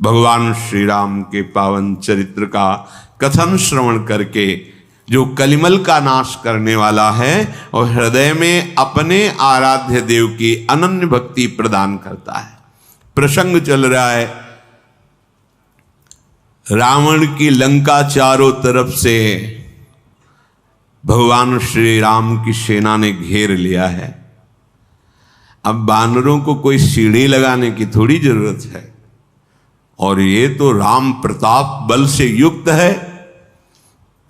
भगवान श्री राम के पावन चरित्र का कथन श्रवण करके जो कलिमल का नाश करने वाला है और हृदय में अपने आराध्य देव की अनन्य भक्ति प्रदान करता है। प्रसंग चल रहा है, रावण की लंका चारों तरफ से भगवान श्री राम की सेना ने घेर लिया है। अब बानरों को कोई सीढ़ी लगाने की थोड़ी जरूरत है, और ये तो राम प्रताप बल से युक्त है।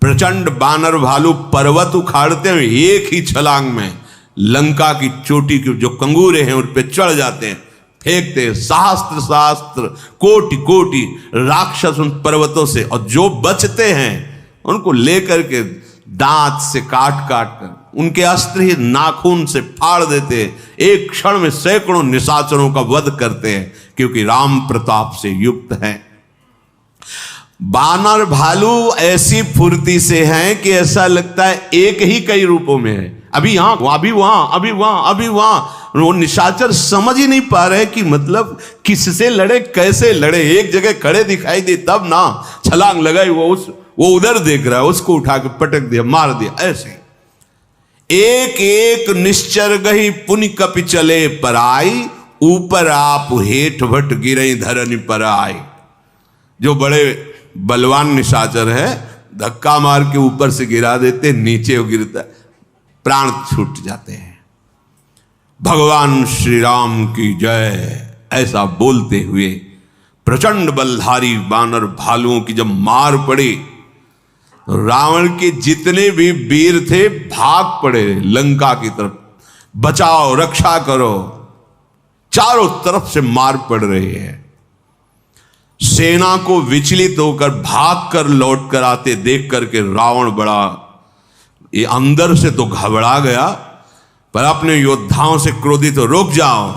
प्रचंड बानर भालू पर्वत उखाड़ते हैं, एक ही छलांग में लंका की चोटी के जो कंगूरे हैं उन पे चढ़ जाते हैं, फेंकते हैं सहस्त्र सहस्त्र कोटि कोटि राक्षस उन पर्वतों से, और जो बचते हैं उनको लेकर के दांत से काट काट कर उनके अस्त्र ही नाखून से फाड़ देते हैं। एक क्षण में सैकड़ों निशाचरों का वध करते हैं, क्योंकि राम प्रताप से युक्त हैं। बानर भालू ऐसी फुर्ती से हैं कि ऐसा लगता है एक ही कई रूपों में है, अभी यहां अभी वहां अभी वहां अभी वहां। वो निशाचर समझ ही नहीं पा रहे कि मतलब किससे लड़े कैसे लड़े। एक जगह खड़े दिखाई दे तब ना छलांग लगाई, वो उधर देख रहा है, उसको उठा के पटक दिया, मार दिया। ऐसे एक एक निश्चर गही पुनि कपि चले पराई, ऊपर आप हेठ भट गिरे धरनी पर आए। जो बड़े बलवान निशाचर है धक्का मार के ऊपर से गिरा देते, नीचे वो गिरता, प्राण छूट जाते हैं। भगवान श्री राम की जय, ऐसा बोलते हुए प्रचंड बलधारी बानर भालुओं की जब मार पड़ी, रावण के जितने भी वीर थे भाग पड़े लंका की तरफ। बचाओ, रक्षा करो, चारों तरफ से मार पड़ रही है। सेना को विचलित होकर भाग कर लौट कर आते देख करके रावण बड़ा ये अंदर से तो घबरा गया, पर अपने योद्धाओं से क्रोधित हो, रुक जाओ,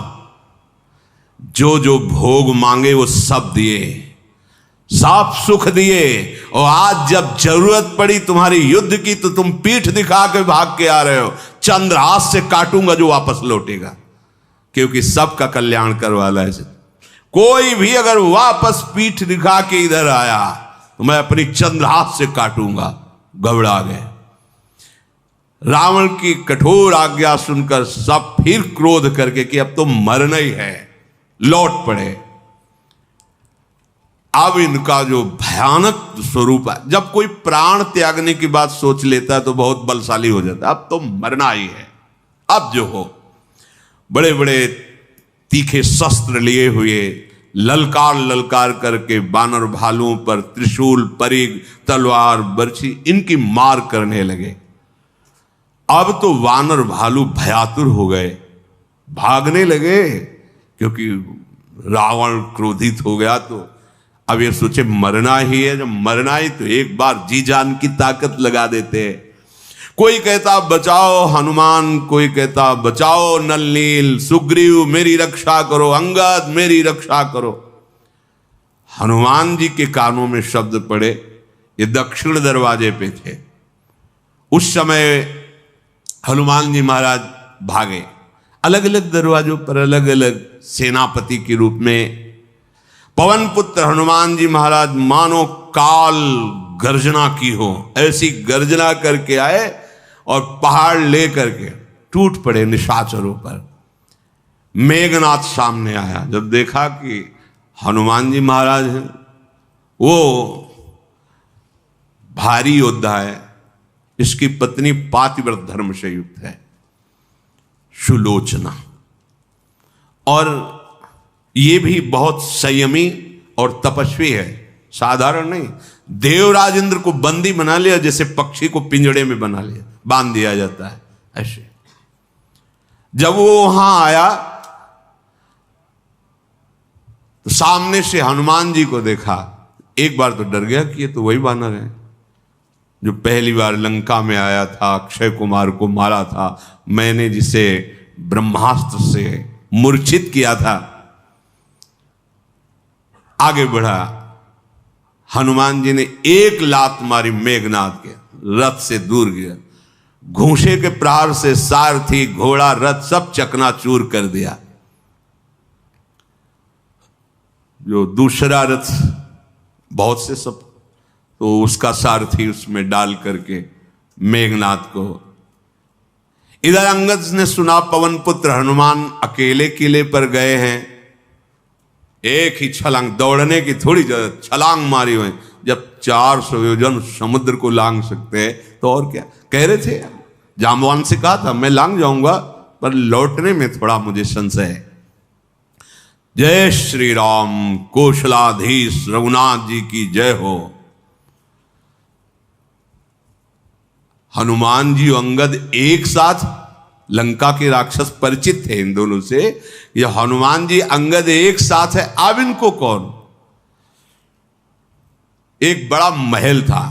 जो जो भोग मांगे वो सब दिए, सब सुख दिए, और आज जब जरूरत पड़ी तुम्हारी युद्ध की तो तुम पीठ दिखा के भाग के आ रहे हो। चंद्रहास से काटूंगा जो वापस लौटेगा, क्योंकि सबका कल्याण करवाला है। कोई भी अगर वापस पीठ दिखा के इधर आया तो मैं अपनी चंद्रहास से काटूंगा। घबरा गए। रावण की कठोर आज्ञा सुनकर सब फिर क्रोध करके कि अब तो मरना ही है, लौट पड़े। अब इनका जो भयानक स्वरूप है, जब कोई प्राण त्यागने की बात सोच लेता है तो बहुत बलशाली हो जाता है। अब तो मरना ही है, अब जो हो। बड़े बड़े तीखे शस्त्र लिए हुए ललकार ललकार करके बानर भालुओं पर त्रिशूल, परिग, तलवार, बर्छी इनकी मार करने लगे। अब तो वानर भालू भयातुर हो गए, भागने लगे, क्योंकि रावण क्रोधित हो गया। तो अब ये सोचे मरना ही है, जब मरना ही तो एक बार जी जान की ताकत लगा देते हैं। कोई कहता बचाओ हनुमान, कोई कहता बचाओ नल नील, सुग्रीव मेरी रक्षा करो, अंगद मेरी रक्षा करो। हनुमान जी के कानों में शब्द पड़े, ये दक्षिण दरवाजे पे थे। उस समय हनुमान जी महाराज भागे, अलग अलग दरवाजों पर अलग अलग सेनापति के रूप में। पवन पुत्र हनुमान जी महाराज मानो काल गर्जना की हो, ऐसी गर्जना करके आए और पहाड़ लेकर के टूट पड़े निशाचरों पर। मेघनाथ सामने आया, जब देखा कि हनुमान जी महाराज हैं, वो भारी योद्धा है, इसकी पत्नी पातिव्रत धर्म से युक्त है, सुलोचना, और ये भी बहुत संयमी और तपस्वी है, साधारण नहीं। देवराज इंद्र को बंदी बना लिया, जैसे पक्षी को पिंजड़े में बना लिया, बांध दिया जाता है ऐसे। जब वो वहां आया तो सामने से हनुमान जी को देखा, एक बार तो डर गया कि ये तो वही वानर है जो पहली बार लंका में आया था, अक्षय कुमार को मारा था, मैंने जिसे ब्रह्मास्त्र से मूर्छित किया था। आगे बढ़ा, हनुमान जी ने एक लात मारी मेघनाथ के, रथ से दूर गिरा। घूंसे के प्रहार से सारथी, घोड़ा, रथ सब चकनाचूर कर दिया। जो दूसरा रथ बहुत से सब, तो उसका सारथी उसमें डाल करके मेघनाथ को। इधर अंगद ने सुना पवन पुत्र हनुमान अकेले किले पर गए हैं, एक ही छलांग, दौड़ने की थोड़ी जरूरत, छलांग मारी हुई। जब 400 योजन समुद्र को लांग सकते हैं तो और क्या। कह रहे थे, जामवान से कहा था मैं लांग जाऊंगा, पर लौटने में थोड़ा मुझे संशय है। जय श्री राम, कौशलाधीश रघुनाथ जी की जय हो। हनुमान जी और अंगद एक साथ, लंका के राक्षस परिचित थे इन दोनों से, ये हनुमान जी अंगद एक साथ है। अब इनको कौन, एक बड़ा महल था,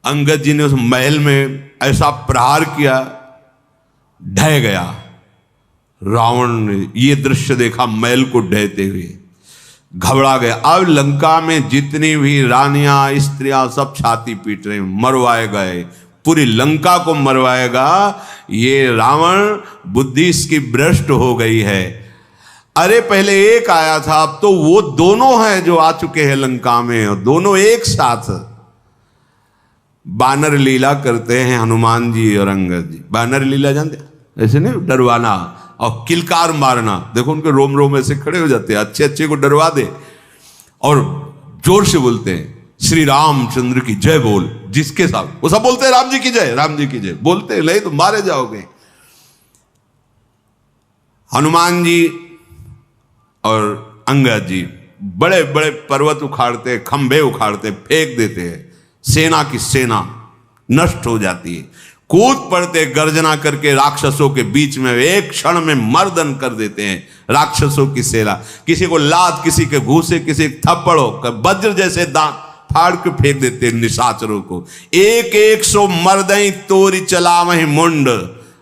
अंगद जी ने उस महल में ऐसा प्रहार किया, ढह गया। रावण ने ये दृश्य देखा, महल को ढहते हुए घबरा गया। अब लंका में जितनी भी रानियां स्त्रियां सब छाती पीट रहे, मरवाए गए, पूरी लंका को मरवाएगा। ये रावण बुद्धि इसकी भ्रष्ट हो गई है। अरे पहले एक आया था, अब तो वो दोनों हैं जो आ चुके हैं लंका में, और दोनों एक साथ बानर लीला करते हैं हनुमान जी और अंगद जी। बानर लीला जानते, ऐसे नहीं डरवाना और किलकार मारना। देखो उनके रोम रोम ऐसे खड़े हो जाते हैं, अच्छे अच्छे को डरवा दे और जोर से बोलते हैं श्री रामचंद्र की जय बोल, जिसके साथ वो सब बोलते हैं राम जी की जय, राम जी की जय बोलते हैं, नहीं तो मारे जाओगे। हनुमान जी और अंगद जी बड़े बड़े पर्वत उखाड़ते, खंभे उखाड़ते, फेंक देते हैं, सेना की सेना नष्ट हो जाती है। कूद पड़ते गर्जना करके राक्षसों के बीच में, एक क्षण में मर्दन कर देते हैं राक्षसों की सेना। किसी को लात, किसी के घूसे, किसी थप्पड़ों, वज्र जैसे दांत फाड़ के फेंक देते हैं निशाचरों को। एक 100 मर्दई तोरी चला वही मुंड,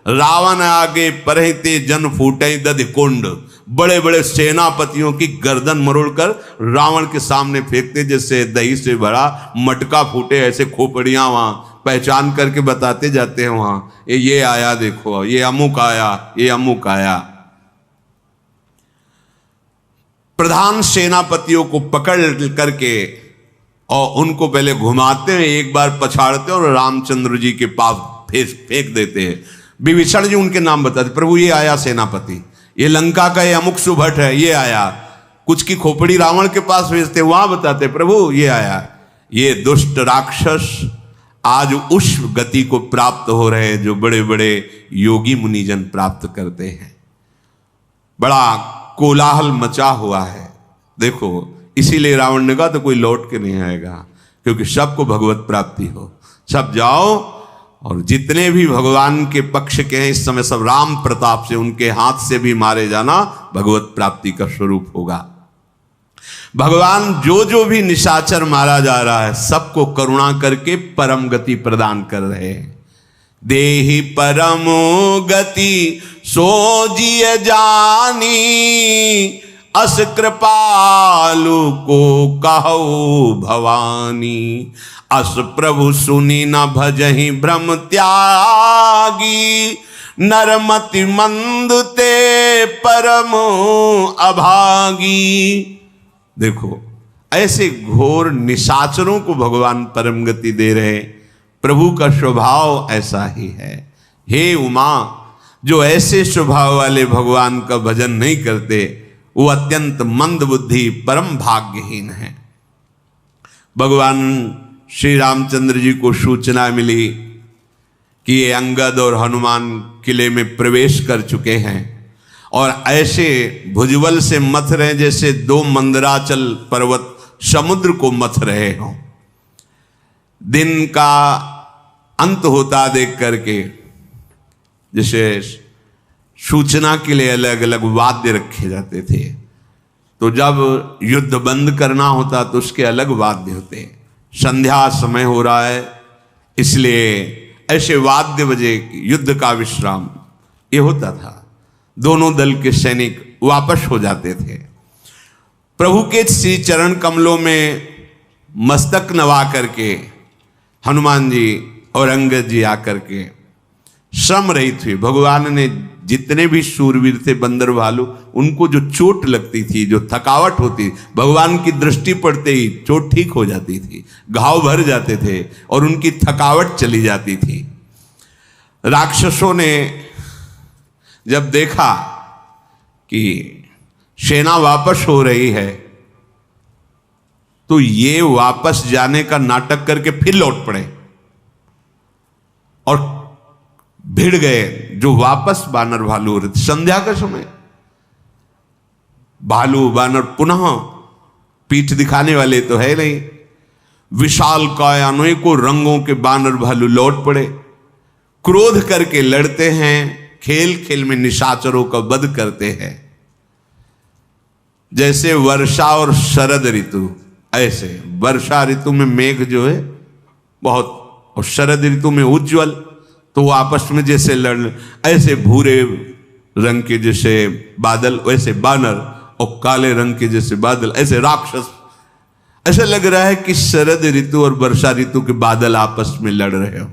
रावण आगे परहते जन फूटे दधि कुंड। बड़े बड़े सेनापतियों की गर्दन मरोड़कर रावण के सामने फेंकते, जैसे दही से भरा मटका फूटे, ऐसे खोपड़ियां वहां पहचान करके बताते जाते हैं वहां, ये आया देखो, ये अमुक आया, ये अमुक आया। प्रधान सेनापतियों को पकड़ करके और उनको पहले घुमाते हैं, एक बार पछाड़ते हैं और रामचंद्र जी के पास फेंक देते हैं। विभीषण जी उनके नाम बताते, प्रभु ये आया सेनापति, ये लंका का ये अमुक सुभट है, ये आया। कुछ की खोपड़ी रावण के पास भेजते, वहां बताते प्रभु ये आया। ये दुष्ट राक्षस आज उस गति को प्राप्त हो रहे हैं जो बड़े बड़े योगी मुनिजन प्राप्त करते हैं। बड़ा कोलाहल मचा हुआ है। देखो इसीलिए रावण ने कहा तो कोई लौट के नहीं आएगा, क्योंकि सबको भगवत प्राप्ति हो। सब जाओ और जितने भी भगवान के पक्ष के हैं इस समय सब राम प्रताप से, उनके हाथ से भी मारे जाना भगवत प्राप्ति का स्वरूप होगा। भगवान जो जो भी निशाचर मारा जा रहा है सबको करुणा करके परम गति प्रदान कर रहे हैं। देहि परम गति सो जिय जानी, अस कृपालु को कहो भवानी। अस प्रभु सुनी न भजहि भ्रम त्यागी, नरमति मंद ते परम अभागी। देखो ऐसे घोर निशाचरों को भगवान परम गति दे रहे। प्रभु का स्वभाव ऐसा ही है। हे उमा, जो ऐसे स्वभाव वाले भगवान का भजन नहीं करते वो अत्यंत मंद बुद्धि परम भाग्यहीन है। भगवान श्री रामचंद्र जी को सूचना मिली कि ये अंगद और हनुमान किले में प्रवेश कर चुके हैं और ऐसे भुजबल से मथ रहे जैसे दो मंदराचल पर्वत समुद्र को मथ रहे हों। दिन का अंत होता देख करके जैसे सूचना के लिए अलग अलग वाद्य रखे जाते थे, तो जब युद्ध बंद करना होता तो उसके अलग वाद्य होते। संध्या समय हो रहा है इसलिए ऐसे वाद्य बजे युद्ध का विश्राम ये होता था। दोनों दल के सैनिक वापस हो जाते थे। प्रभु के श्री चरण कमलों में मस्तक नवा करके हनुमान जी और अंगद जी आकर के श्रम रहित हुई। भगवान ने जितने भी शूरवीर थे बंदर भालू, उनको जो चोट लगती थी, जो थकावट होती, भगवान की दृष्टि पड़ते ही चोट ठीक हो जाती थी, घाव भर जाते थे और उनकी थकावट चली जाती थी। राक्षसों ने जब देखा कि सेना वापस हो रही है तो ये वापस जाने का नाटक करके फिर लौट पड़े और भिड़ गए। जो वापस बानर भालू हो रहे थे, संध्या का समय, भालू बानर पुनः पीठ दिखाने वाले तो है नहीं, विशाल काय अनेकों रंगों के बानर भालू लौट पड़े, क्रोध करके लड़ते हैं, खेल खेल में निशाचरों का वध करते हैं। जैसे वर्षा और शरद ऋतु, ऐसे वर्षा ऋतु में मेघ जो है बहुत, और शरद ऋतु में उज्ज्वल, तो वो आपस में जैसे लड़, ऐसे भूरे रंग के जैसे बादल वैसे बानर, और काले रंग के जैसे बादल ऐसे राक्षस। ऐसा लग रहा है कि शरद ऋतु और वर्षा ऋतु के बादल आपस में लड़ रहे हो।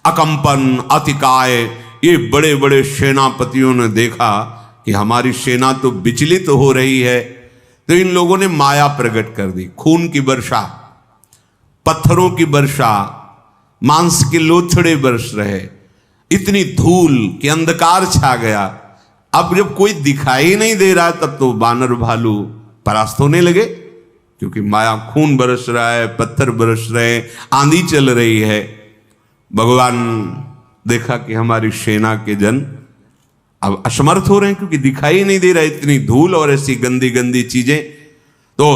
अकंपन, अतिकाय, ये बड़े बड़े सेनापतियों ने देखा कि हमारी सेना तो विचलित हो रही है, तो इन लोगों ने माया प्रकट कर दी। खून की वर्षा, पत्थरों की वर्षा, मांस के लोथड़े बरस रहे, इतनी धूल कि अंधकार छा गया। अब जब कोई दिखाई नहीं दे रहा तब तो बानर भालू परास्त होने लगे, क्योंकि माया, खून बरस रहा है, पत्थर बरस रहे हैं, आंधी चल रही है। भगवान देखा कि हमारी सेना के जन अब असमर्थ हो रहे हैं, क्योंकि दिखाई नहीं दे रहा, इतनी धूल और ऐसी गंदी गंदी चीजें। तो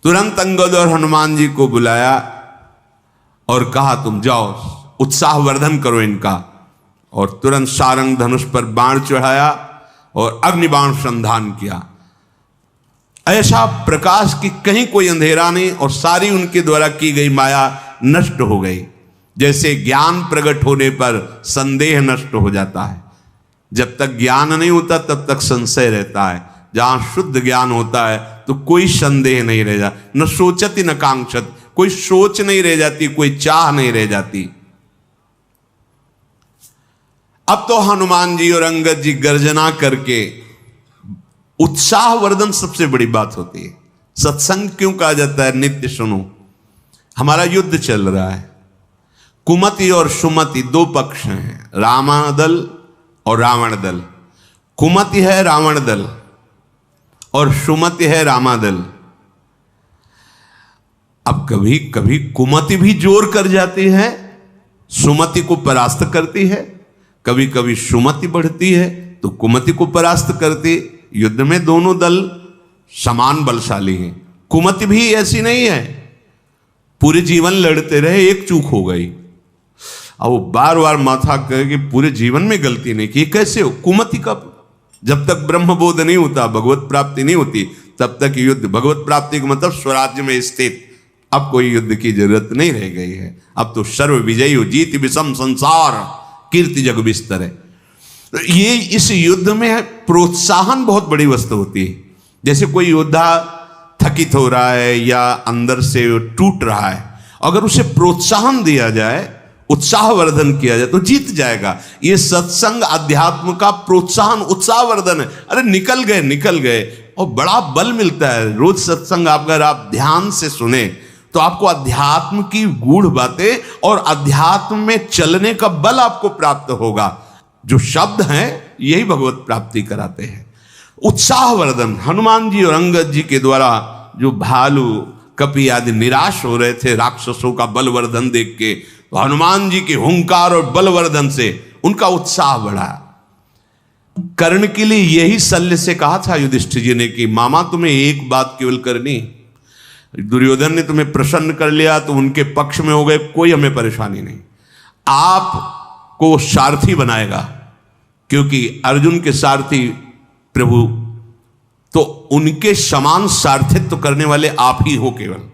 तुरंत अंगद और हनुमान जी को बुलाया और कहा तुम जाओ उत्साहवर्धन करो इनका, और तुरंत सारंग धनुष पर बाण चढ़ाया और अग्निबाण संधान किया। ऐसा प्रकाश कि कहीं कोई अंधेरा नहीं, और सारी उनके द्वारा की गई माया नष्ट हो गई। जैसे ज्ञान प्रकट होने पर संदेह नष्ट हो जाता है, जब तक ज्ञान नहीं होता तब तक संशय रहता है। जहां शुद्ध ज्ञान होता है तो कोई संदेह नहीं रह जाता, न सोचती न कांक्षत, कोई सोच नहीं रह जाती, कोई चाह नहीं रह जाती। अब तो हनुमान जी और अंगद जी गर्जना करके, उत्साहवर्धन सबसे बड़ी बात होती है। सत्संग क्यों कहा जाता है? नित्य सुनो। हमारा युद्ध चल रहा है, कुमति और सुमति दो पक्ष हैं, रावण दल और रावण दल। कुमति है रावण दल और सुमति है रामा दल। अब कभी कभी कुमति भी जोर कर जाती है, सुमति को परास्त करती है, कभी कभी सुमति बढ़ती है तो कुमति को परास्त करती। युद्ध में दोनों दल समान बलशाली हैं। कुमति भी ऐसी नहीं है, पूरे जीवन लड़ते रहे, एक चूक हो गई, अब वो बार बार माथा कहे कि पूरे जीवन में गलती नहीं की, कैसे हो? कुमति कब? जब तक ब्रह्मबोध नहीं होता, भगवत प्राप्ति नहीं होती, तब तक युद्ध। भगवत प्राप्ति का मतलब स्वराज्य में स्थित। अब कोई युद्ध की जरूरत नहीं रह गई है, अब तो सर्व विजयी हो, जीत विषम संसार, कीर्ति जग बिस्तर है। ये इस युद्ध में प्रोत्साहन बहुत बड़ी वस्तु होती है। जैसे कोई योद्धा थकित हो रहा है या अंदर से टूट रहा है, अगर उसे प्रोत्साहन दिया जाए, उत्साहवर्धन किया जाए तो जीत जाएगा। ये सत्संग अध्यात्म का प्रोत्साहन, उत्साहवर्धन है। अरे निकल गए और बड़ा बल मिलता है। रोज सत्संग अगर आप ध्यान से सुने तो आपको अध्यात्म की गूढ़ बातें और अध्यात्म में चलने का बल आपको प्राप्त होगा। जो शब्द हैं यही भगवत प्राप्ति कराते हैं। उत्साहवर्धन, हनुमान जी और अंगद जी के द्वारा जो भालू कपि आदि निराश हो रहे थे राक्षसों का बलवर्धन देख के, तो हनुमान जी के हुंकार और बलवर्धन से उनका उत्साह बढ़ा। कर्ण के लिए यही शल्य से कहा था युधिष्ठिर जी ने कि मामा तुम्हें एक बात केवल करनी, दुर्योधन ने तुम्हें प्रसन्न कर लिया तो उनके पक्ष में हो गए, कोई हमें परेशानी नहीं, आपको सारथी बनाएगा, क्योंकि अर्जुन के सारथी प्रभु, तो उनके समान सारथित्व करने वाले आप ही हो। केवल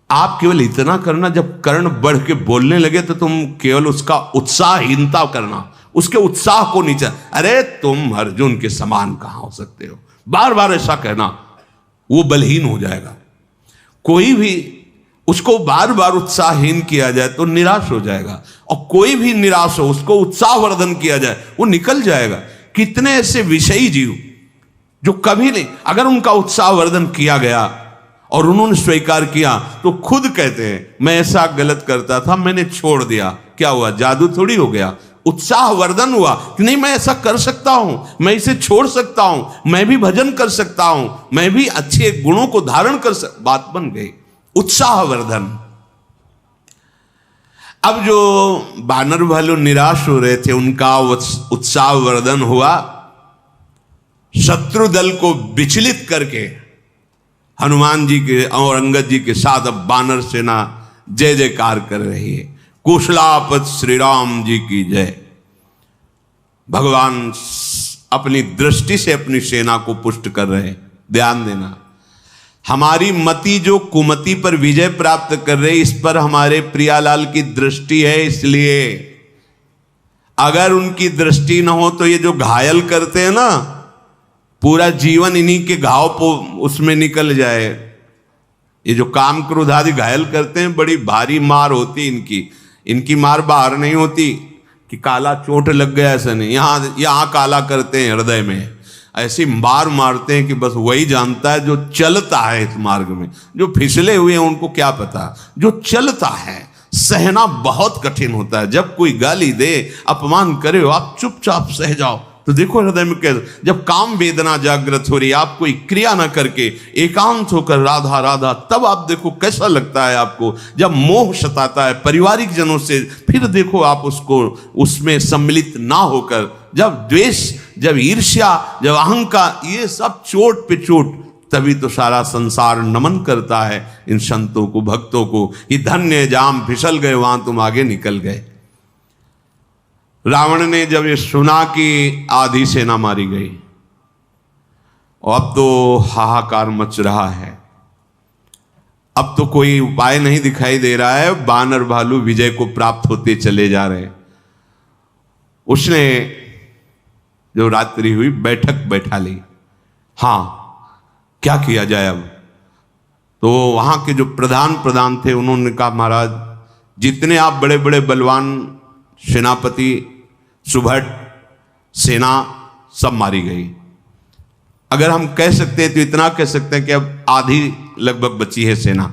आप केवल इतना करना, जब कर्ण बढ़ के बोलने लगे तो तुम केवल उसका उत्साहहीनता करना, उसके उत्साह को नीचे, अरे तुम अर्जुन के समान कहां हो सकते हो, बार बार ऐसा कहना, वो बलहीन हो जाएगा। कोई भी उसको बार बार उत्साहहीन किया जाए तो निराश हो जाएगा, और कोई भी निराश हो उसको उत्साहवर्धन किया जाए वो निकल जाएगा। कितने ऐसे विषयी जीव जो कभी नहीं, अगर उनका उत्साहवर्धन किया गया और उन्होंने स्वीकार किया तो खुद कहते हैं मैं ऐसा गलत करता था मैंने छोड़ दिया, क्या हुआ, जादू थोड़ी हो गया, उत्साहवर्धन हुआ कि नहीं मैं ऐसा कर सकता हूं, मैं इसे छोड़ सकता हूं, मैं भी भजन कर सकता हूं, मैं भी अच्छे गुणों को धारण कर बात बन गई, उत्साहवर्धन। अब जो बानर भालू निराश हो रहे थे उनका उत्साहवर्धन हुआ, शत्रु दल को विचलित करके हनुमान जी के और अंगद जी के साथ अब बानर सेना जय जयकार कर रही है। कुशलापति श्री राम जी की जय। भगवान अपनी दृष्टि से अपनी सेना को पुष्ट कर रहे हैं। ध्यान देना, हमारी मति जो कुमति पर विजय प्राप्त कर रही, इस पर हमारे प्रियालाल की दृष्टि है। इसलिए अगर उनकी दृष्टि न हो तो ये जो घायल करते हैं ना, पूरा जीवन इन्हीं के घाव उसमें निकल जाए। ये जो काम क्रोध आदि घायल करते हैं, बड़ी भारी मार होती इनकी। इनकी मार बाहर नहीं होती कि काला चोट लग गया, ऐसा नहीं, यहाँ काला करते हैं हृदय में, ऐसी मार मारते हैं कि बस वही जानता है जो चलता है इस मार्ग में। जो फिसले हुए हैं उनको क्या पता, जो चलता है सहना बहुत कठिन होता है। जब कोई गाली दे, अपमान करे, आप चुपचाप सह जाओ तो देखो हृदय में कैसे, जब काम वेदना जागृत हो रही, आप कोई क्रिया ना करके एकांत होकर राधा राधा, तब आप देखो कैसा लगता है आपको। जब मोह सताता है परिवारिक जनों से, फिर देखो आप उसको उसमें सम्मिलित ना होकर, जब द्वेष, जब ईर्ष्या, जब अहंकार, ये सब चोट पे चोट, तभी तो सारा संसार नमन करता है इन संतों को, भक्तों को, कि धन्य जाम फिसल गए वहां तुम आगे निकल गए। रावण ने जब ये सुना कि आधी सेना मारी गई, और अब तो हाहाकार मच रहा है, अब तो कोई उपाय नहीं दिखाई दे रहा है, बानर भालू विजय को प्राप्त होते चले जा रहे हैं। उसने जो रात्रि हुई बैठक बैठा ली, हां क्या किया जाए अब। तो वहां के जो प्रधान थे उन्होंने कहा महाराज जितने आप बड़े बड़े बलवान सेनापति, सुभट, सेना सब मारी गई। अगर हम कह सकते हैं तो इतना कह सकते हैं कि अब आधी लगभग बची है सेना।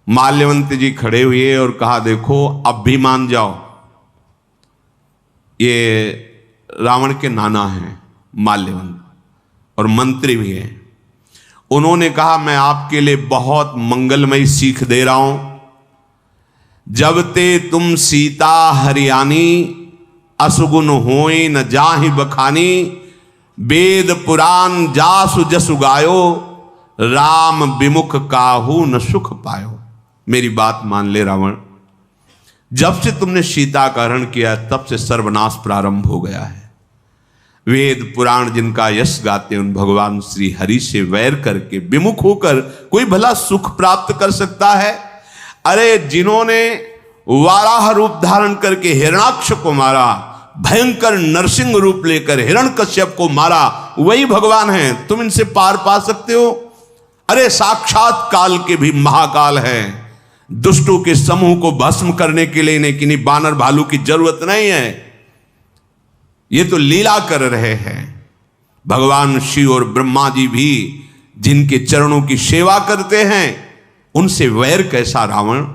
माल्यवंत जी खड़े हुए और कहा देखो अब भी मान जाओ। ये रावण के नाना हैं माल्यवंत, और मंत्री भी हैं। उन्होंने कहा मैं आपके लिए बहुत मंगलमयी सीख दे रहा हूं। जब ते तुम सीता हरियाणी, असुगुन होई न जाहि बखानी। वेद पुराण जासु जसु गायो, राम विमुख काहू न सुख पायो। मेरी बात मान ले रावण, जब से तुमने सीता का हरण किया तब से सर्वनाश प्रारंभ हो गया है। वेद पुराण जिनका यश गाते उन भगवान श्री हरि से वैर करके, विमुख होकर कोई भला सुख प्राप्त कर सकता है? अरे जिन्होंने वाराह रूप धारण करके हिरणाक्ष को मारा, भयंकर नरसिंह रूप लेकर हिरण्यकश्यप को मारा, वही भगवान हैं। तुम इनसे पार पा सकते हो? अरे साक्षात काल के भी महाकाल हैं। दुष्टों के समूह को भस्म करने के लिए इन्हें किन्हीं बानर भालू की जरूरत नहीं है। ये तो लीला कर रहे हैं। भगवान शिव और ब्रह्मा जी भी जिनके चरणों की सेवा करते हैं, उनसे वैर कैसा रावण?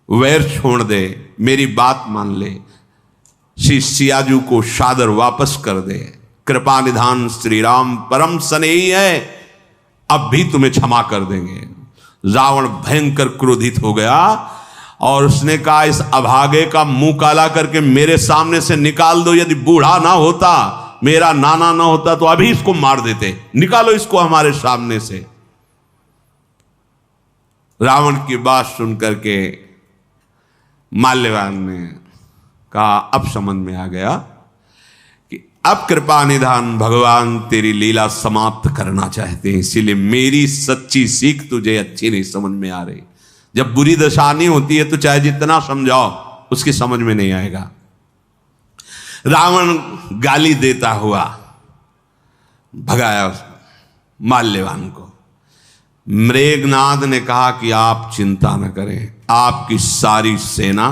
वैर छोड़ दे, मेरी बात मान ले, श्री सियाजू को सादर वापस कर दे। कृपा निधान श्री राम परम स्नेही है, अब भी तुम्हें क्षमा कर देंगे। रावण भयंकर क्रोधित हो गया और उसने कहा इस अभागे का मुंह काला करके मेरे सामने से निकाल दो। यदि बूढ़ा ना होता, मेरा नाना ना होता तो अभी इसको मार देते। निकालो इसको हमारे सामने से। रावण की बात सुनकर के माल्यवान ने कहा अब समझ में आ गया कि अब कृपा निधान भगवान तेरी लीला समाप्त करना चाहते हैं, इसीलिए मेरी सच्ची सीख तुझे अच्छी नहीं समझ में आ रही। जब बुरी दशा नहीं होती है तो चाहे जितना समझाओ उसकी समझ में नहीं आएगा। रावण गाली देता हुआ भगाया माल्यवान को। मेघनाद ने कहा कि आप चिंता न करें, आपकी सारी सेना,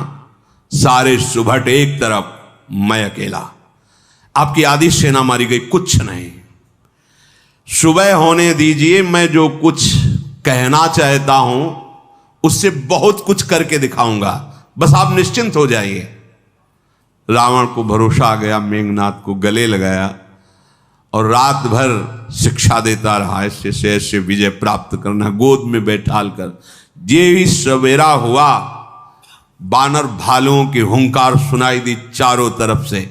सारे सुभट एक तरफ, मैं अकेला, आपकी आधी सेना मारी गई, कुछ नहीं। सुबह होने दीजिए, मैं जो कुछ कहना चाहता हूं उससे बहुत कुछ करके दिखाऊंगा, बस आप निश्चिंत हो जाइए। रावण को भरोसा आ गया, मेघनाद को गले लगाया और रात भर शिक्षा देता रहा, ऐसे से ऐसे विजय प्राप्त करना, गोद में बैठाल कर। ये ही सवेरा हुआ, बानर भालुओं की हुंकार सुनाई दी चारों तरफ से।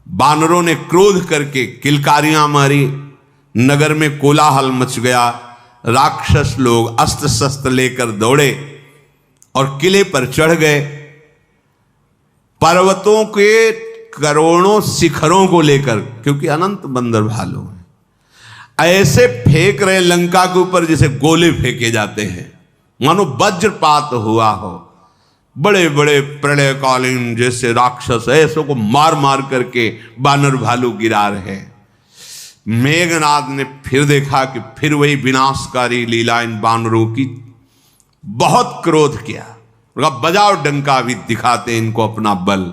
बानरों ने क्रोध करके किलकारियां मारी, नगर में कोलाहल मच गया। राक्षस लोग अस्त्र शस्त्र लेकर दौड़े और किले पर चढ़ गए। पर्वतों के करोड़ों शिखरों को लेकर, क्योंकि अनंत बंदर भालू हैं, ऐसे फेंक रहे लंका के ऊपर जैसे गोले फेंके जाते हैं, मानो वज्रपात हुआ हो। बड़े बड़े प्रलयकालीन जैसे राक्षस ऐसों को मार मार करके बानर भालू गिरा रहे। मेघनाद ने फिर देखा कि फिर वही विनाशकारी लीला इन बानरों की। बहुत क्रोध किया, बजाओ डंका, भी दिखाते इनको अपना बल।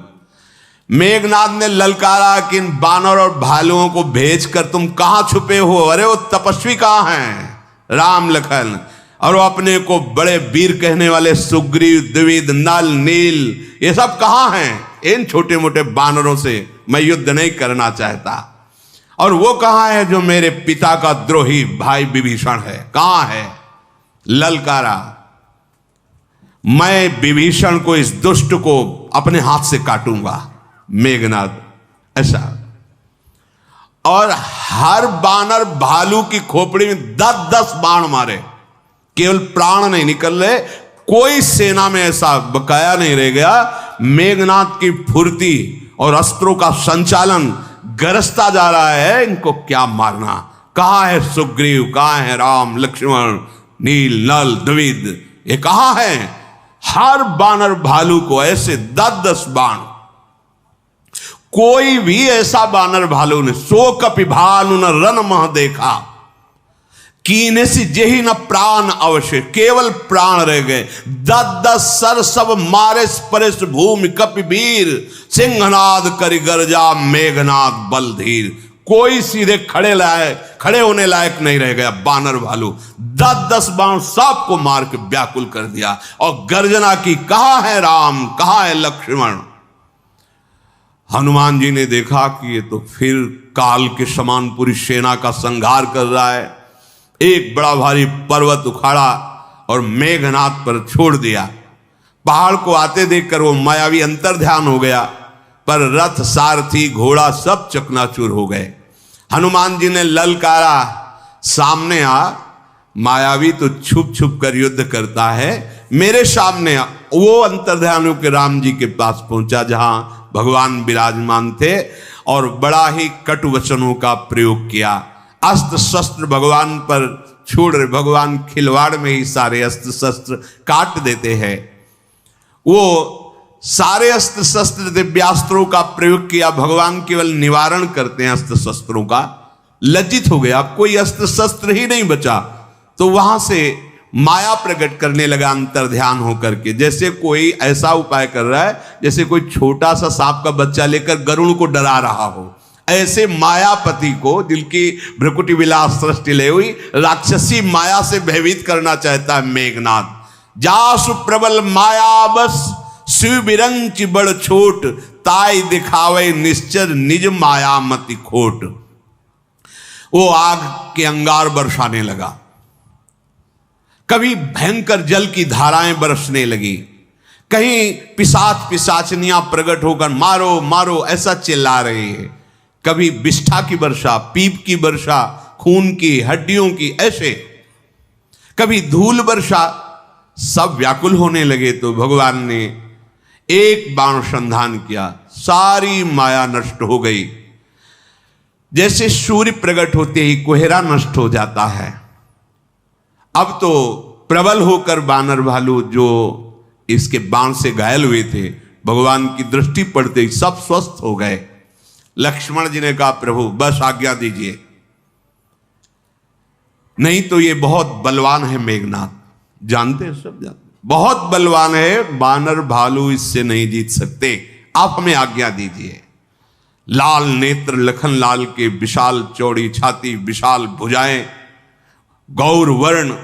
मेघनाद ने ललकारा कि इन बानर और भालुओं को भेजकर तुम कहां छुपे हो? अरे वो तपस्वी कहां हैं? राम लखन। और वो अपने को बड़े वीर कहने वाले सुग्रीव, द्विविद, नल, नील, ये सब कहां हैं? इन छोटे मोटे बानरों से मैं युद्ध नहीं करना चाहता। और वो कहां है जो मेरे पिता का द्रोही भाई विभीषण है? कहां है? ललकारा, मैं विभीषण को, इस दुष्ट को अपने हाथ से काटूंगा। मेघनाद ऐसा, और हर बानर भालू की खोपड़ी में 10-10 बाण मारे, केवल प्राण नहीं निकल रहे। कोई सेना में ऐसा बकाया नहीं रह गया। मेघनाद की फुर्ती और अस्त्रों का संचालन गरजता जा रहा है, इनको क्या मारना। कहां है सुग्रीव, कहां है राम, लक्ष्मण, नील, नल, द्विविद, ये कहां है? हर बानर भालू को ऐसे 10-10 बाण। कोई भी ऐसा बानर भालू ने सो कपि भालू न रन मह देखा, कीने से जेही न प्राण अवश्य, केवल प्राण रह गए। 10-10 सर सब मारे परस भूमि कपि वीर, सिंहनाद करि गर्जा मेघनाद बल धीर। कोई सीधे खड़े होने लायक नहीं रह गया। बानर भालू 10-10 बाण सबको मार के व्याकुल कर दिया और गर्जना की, कहां है राम, कहां है लक्ष्मण? हनुमान जी ने देखा कि ये तो फिर काल के समान पूरी सेना का संहार कर रहा है। एक बड़ा भारी पर्वत उखाड़ा और मेघनाद पर छोड़ दिया। पहाड़ को आते देखकर वो मायावी अंतर्ध्यान हो गया, पर रथ, सारथी, घोड़ा सब चकनाचूर हो गए। हनुमान जी ने ललकारा, सामने आ। मायावी तो छुप छुप कर युद्ध करता है, मेरे सामने आ। वो अंतर्ध्यान के राम जी के पास पहुंचा जहां भगवान विराजमान थे और बड़ा ही कटु वचनों का प्रयोग किया। अस्त्र शस्त्र भगवान पर छोड़ रहे, भगवान खिलवाड़ में ही सारे अस्त्र शस्त्र काट देते हैं। वो सारे अस्त्र शस्त्र दिव्यास्त्रों का प्रयोग किया, भगवान केवल निवारण करते हैं अस्त्र शस्त्रों का। लज्जित हो गया, अब कोई अस्त्र शस्त्र ही नहीं बचा, तो वहां से माया प्रकट करने लगा अंतर्ध्यान होकर के। जैसे कोई ऐसा उपाय कर रहा है जैसे कोई छोटा सा सांप का बच्चा लेकर गरुड़ को डरा रहा हो, ऐसे मायापति को, दिल की भ्रकुटी विलास सृष्टि ले हुई राक्षसी माया से भयभीत करना चाहता है मेघनाद। जासु प्रबल माया बस, शिव बिरंच बड़ छोट, ताई दिखावे निश्चर निज माया मति खोट। वो आग के अंगार बरसाने लगा, कभी भयंकर जल की धाराएं बरसने लगी, कहीं पिशाच पिशाचनियां प्रकट होकर मारो मारो ऐसा चिल्ला रहे हैं। कभी विष्ठा की वर्षा, पीप की वर्षा, खून की, हड्डियों की, ऐसे कभी धूल वर्षा, सब व्याकुल होने लगे। तो भगवान ने एक बाण संधान किया, सारी माया नष्ट हो गई। जैसे सूर्य प्रकट होते ही कोहरा नष्ट हो जाता है, अब तो प्रबल होकर बानर भालू जो इसके बाण से घायल हुए थे, भगवान की दृष्टि पड़ते ही सब स्वस्थ हो गए। लक्ष्मण जी ने कहा, प्रभु बस आज्ञा दीजिए। नहीं तो ये बहुत बलवान है मेघनाद, जानते हैं, सब जानते, बहुत बलवान है, बानर भालू इससे नहीं जीत सकते, आप हमें आज्ञा दीजिए। लाल नेत्र लखन लाल के, विशाल चौड़ी छाती, विशाल भुजाएं, गौर वर्ण,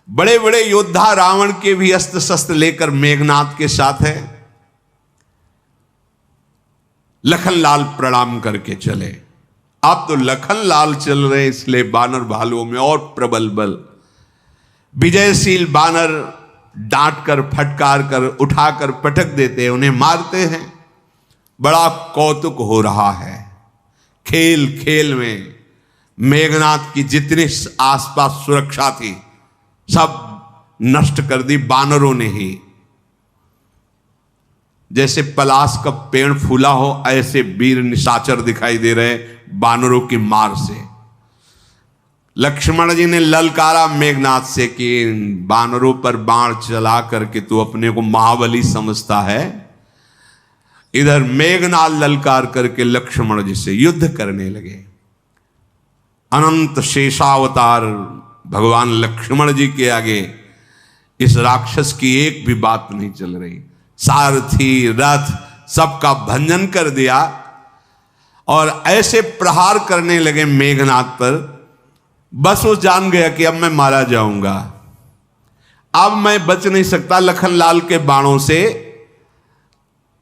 बड़े बड़े योद्धा रावण के भी अस्त्र शस्त्र लेकर मेघनाद के साथ है। लखन लाल प्रणाम करके चले। आप तो लखन लाल चल रहे इसलिए बानर भालुओं में और प्रबल बल। विजयशील बानर डांट कर, फटकार कर, उठाकर पटक देते हैं, उन्हें मारते हैं। बड़ा कौतुक हो रहा है। खेल खेल में मेघनाद की जितनी आसपास सुरक्षा थी सब नष्ट कर दी बानरों ने ही। जैसे पलाश का पेड़ फूला हो ऐसे वीर निशाचर दिखाई दे रहे बानरों की मार से। लक्ष्मण जी ने ललकारा मेघनाद से कि बानरों पर बाण चला करके तू अपने को महाबली समझता है। इधर मेघनाद ललकार करके लक्ष्मण जी से युद्ध करने लगे। अनंत शेषावतार भगवान लक्ष्मण जी के आगे इस राक्षस की एक भी बात नहीं चल रही। सारथी रथ सबका भंजन कर दिया और ऐसे प्रहार करने लगे मेघनाद पर। बस वो जान गया कि अब मैं मारा जाऊंगा, अब मैं बच नहीं सकता लखन लाल के बाणों से।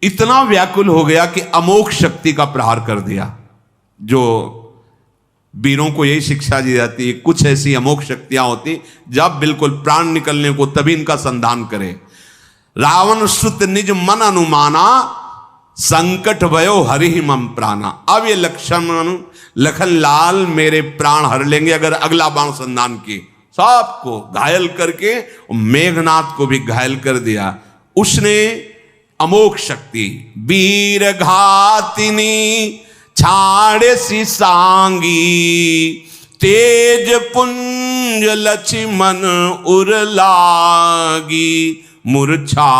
इतना व्याकुल हो गया कि अमोघ शक्ति का प्रहार कर दिया। जो वीरों को यही शिक्षा दी जाती है, कुछ ऐसी अमोघ शक्तियां होती जब बिल्कुल प्राण निकलने को तभी इनका संधान करे। रावण सुत निज मन अनुमाना, संकट भयो हरि मम प्राणा। अब ये लखन लाल मेरे प्राण हर लेंगे अगर अगला बाण संधान की। सबको घायल करके मेघनाद को भी घायल कर दिया। उसने अमोघ शक्ति वीर घातिनी छाड़े सी सांगी, तेज पुंज लक्ष्मण उर लागी। मूर्छा